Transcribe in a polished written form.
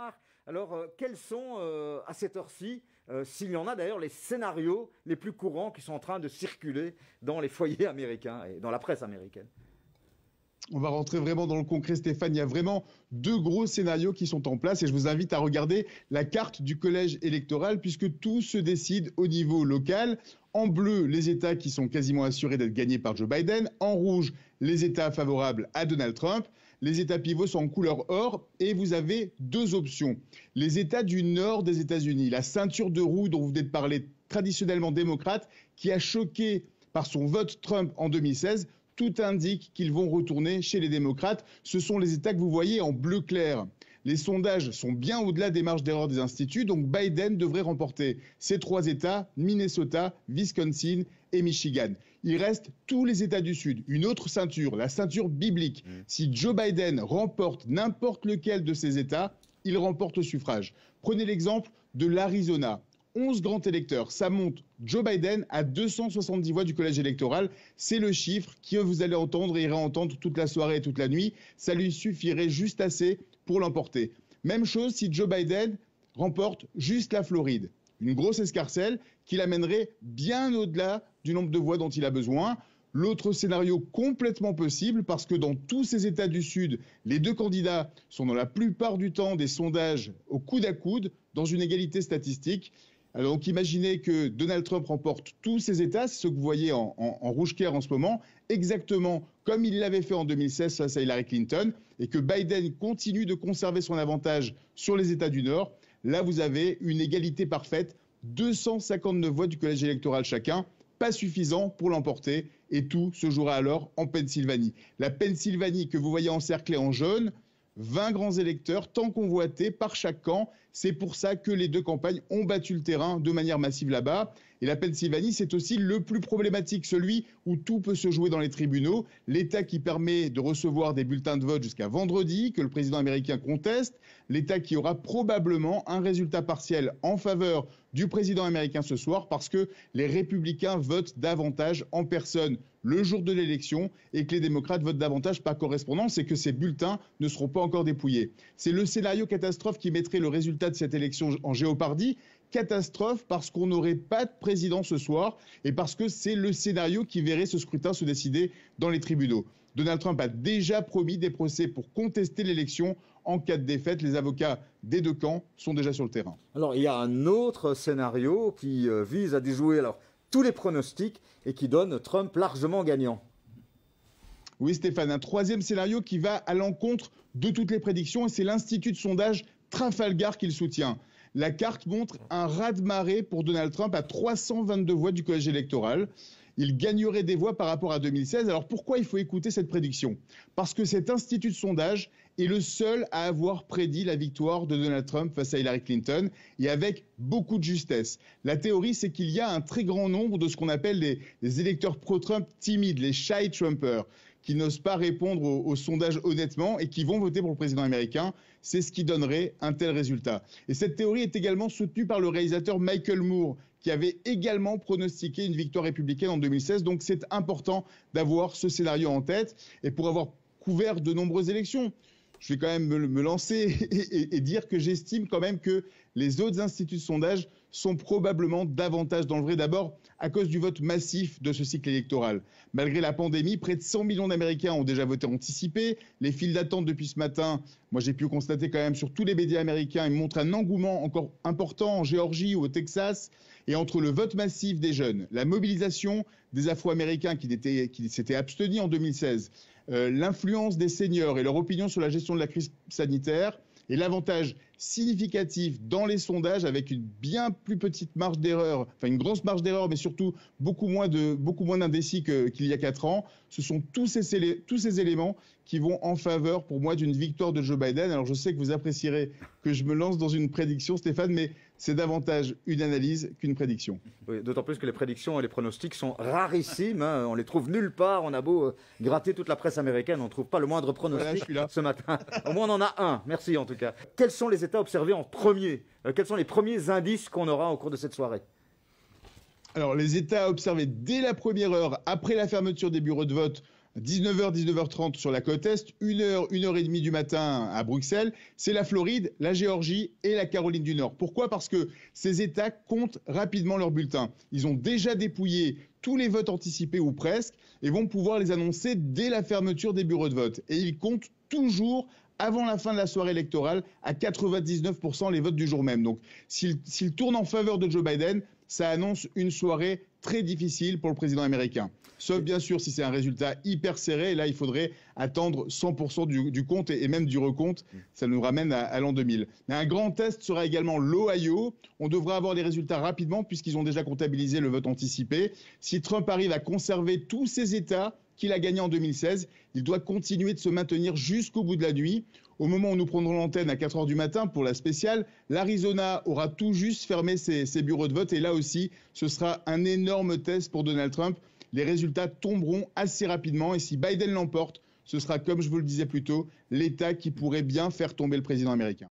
soir. Alors, quels sont, à cette heure-ci, s'il y en a d'ailleurs, les scénarios les plus courants qui sont en train de circuler dans les foyers américains et dans la presse américaine? On va rentrer vraiment dans le concret, Stéphane. Il y a vraiment deux gros scénarios qui sont en place et je vous invite à regarder la carte du collège électoral puisque tout se décide au niveau local. En bleu, les États qui sont quasiment assurés d'être gagnés par Joe Biden. En rouge, les États favorables à Donald Trump. Les États pivots sont en couleur or et vous avez deux options. Les États du nord des États-Unis, la ceinture de roue dont vous venez de parler, traditionnellement démocrate, qui a choqué par son vote Trump en 2016, tout indique qu'ils vont retourner chez les démocrates. Ce sont les États que vous voyez en bleu clair. Les sondages sont bien au-delà des marges d'erreur des instituts, donc Biden devrait remporter ces trois États, Minnesota, Wisconsin et Michigan. Il reste tous les États du Sud, une autre ceinture, la ceinture biblique. Si Joe Biden remporte n'importe lequel de ces États, il remporte le suffrage. Prenez l'exemple de l'Arizona. 11 grands électeurs, ça monte Joe Biden à 270 voix du collège électoral. C'est le chiffre que vous allez entendre et réentendre toute la soirée et toute la nuit. Ça lui suffirait juste assez pour l'emporter. Même chose si Joe Biden remporte juste la Floride. Une grosse escarcelle qui l'amènerait bien au-delà du nombre de voix dont il a besoin. L'autre scénario complètement possible, parce que dans tous ces États du Sud, les deux candidats sont dans la plupart du temps des sondages au coude à coude, dans une égalité statistique. Alors donc imaginez que Donald Trump remporte tous ces États, c'est ce que vous voyez en rouge clair en ce moment, exactement comme il l'avait fait en 2016 face à Hillary Clinton, et que Biden continue de conserver son avantage sur les États du Nord. Là, vous avez une égalité parfaite, 259 voix du collège électoral chacun, pas suffisant pour l'emporter, et tout se jouera alors en Pennsylvanie. La Pennsylvanie que vous voyez encerclée en jaune, 20 grands électeurs, tant convoités par chaque camp. C'est pour ça que les deux campagnes ont battu le terrain de manière massive là-bas. Et la Pennsylvanie, c'est aussi le plus problématique, celui où tout peut se jouer dans les tribunaux. L'État qui permet de recevoir des bulletins de vote jusqu'à vendredi, que le président américain conteste. L'État qui aura probablement un résultat partiel en faveur du président américain ce soir, parce que les républicains votent davantage en personne le jour de l'élection et que les démocrates votent davantage par correspondance et que ces bulletins ne seront pas encore dépouillés. C'est le scénario catastrophe qui mettrait le résultat de cette élection en géopardie. Catastrophe parce qu'on n'aurait pas de président ce soir et parce que c'est le scénario qui verrait ce scrutin se décider dans les tribunaux. Donald Trump a déjà promis des procès pour contester l'élection en cas de défaite. Les avocats des deux camps sont déjà sur le terrain. Alors, il y a un autre scénario qui vise à déjouer tous les pronostics et qui donne Trump largement gagnant. Oui, Stéphane, un troisième scénario qui va à l'encontre de toutes les prédictions et c'est l'Institut de sondage Trafalgar qui le soutient. La carte montre un raz-de-marée pour Donald Trump à 322 voix du collège électoral. Il gagnerait des voix par rapport à 2016. Alors pourquoi il faut écouter cette prédiction? Parce que cet institut de sondage est le seul à avoir prédit la victoire de Donald Trump face à Hillary Clinton et avec beaucoup de justesse. La théorie, c'est qu'il y a un très grand nombre de ce qu'on appelle des électeurs pro-Trump timides, les shy Trumpers, qui n'osent pas répondre aux sondages honnêtement et qui vont voter pour le président américain. C'est ce qui donnerait un tel résultat. Et cette théorie est également soutenue par le réalisateur Michael Moore, qui avait également pronostiqué une victoire républicaine en 2016. Donc c'est important d'avoir ce scénario en tête. Et pour avoir couvert de nombreuses élections, je vais quand même me lancer et dire que j'estime quand même que les autres instituts de sondage sont probablement davantage dans le vrai. D'abord, à cause du vote massif de ce cycle électoral. Malgré la pandémie, près de 100 millions d'Américains ont déjà voté anticipé. Les files d'attente depuis ce matin, moi j'ai pu constater quand même sur tous les médias américains, ils montrent un engouement encore important en Géorgie ou au Texas. Et entre le vote massif des jeunes, la mobilisation des Afro-Américains qui s'étaient abstenus en 2016, l'influence des seniors et leur opinion sur la gestion de la crise sanitaire, et l'avantage significatif dans les sondages avec une bien plus petite marge d'erreur, enfin une grosse marge d'erreur, mais surtout beaucoup moins d'indécis qu'il y a 4 ans. Ce sont tous ces éléments qui vont en faveur pour moi d'une victoire de Joe Biden. Alors je sais que vous apprécierez que je me lance dans une prédiction, Stéphane, mais c'est davantage une analyse qu'une prédiction. Oui, d'autant plus que les prédictions et les pronostics sont rarissimes, hein, on les trouve nulle part, on a beau gratter toute la presse américaine, on ne trouve pas le moindre pronostic ce matin. Au moins on en a un, merci en tout cas. Quels sont les États observés en premier? Quels sont les premiers indices qu'on aura au cours de cette soirée? Alors les États observés dès la première heure, après la fermeture des bureaux de vote, 19h, 19h30 sur la côte Est, 1h, 1h30 du matin à Bruxelles. C'est la Floride, la Géorgie et la Caroline du Nord. Pourquoi ? Parce que ces États comptent rapidement leurs bulletins. Ils ont déjà dépouillé tous les votes anticipés ou presque et vont pouvoir les annoncer dès la fermeture des bureaux de vote. Et ils comptent toujours avant la fin de la soirée électorale à 99% les votes du jour même. Donc s'ils tournent en faveur de Joe Biden, ça annonce une soirée très difficile pour le président américain. Sauf bien sûr si c'est un résultat hyper serré. Et là, il faudrait attendre 100% du compte et même du recompte. Ça nous ramène à l'an 2000. Mais un grand test sera également l'Ohio. On devra avoir les résultats rapidement puisqu'ils ont déjà comptabilisé le vote anticipé. Si Trump arrive à conserver tous ces États qu'il a gagnés en 2016, il doit continuer de se maintenir jusqu'au bout de la nuit. Au moment où nous prendrons l'antenne à 4h du matin pour la spéciale, l'Arizona aura tout juste fermé ses bureaux de vote. Et là aussi, ce sera un énorme test pour Donald Trump. Les résultats tomberont assez rapidement. Et si Biden l'emporte, ce sera, comme je vous le disais plus tôt, l'État qui pourrait bien faire tomber le président américain.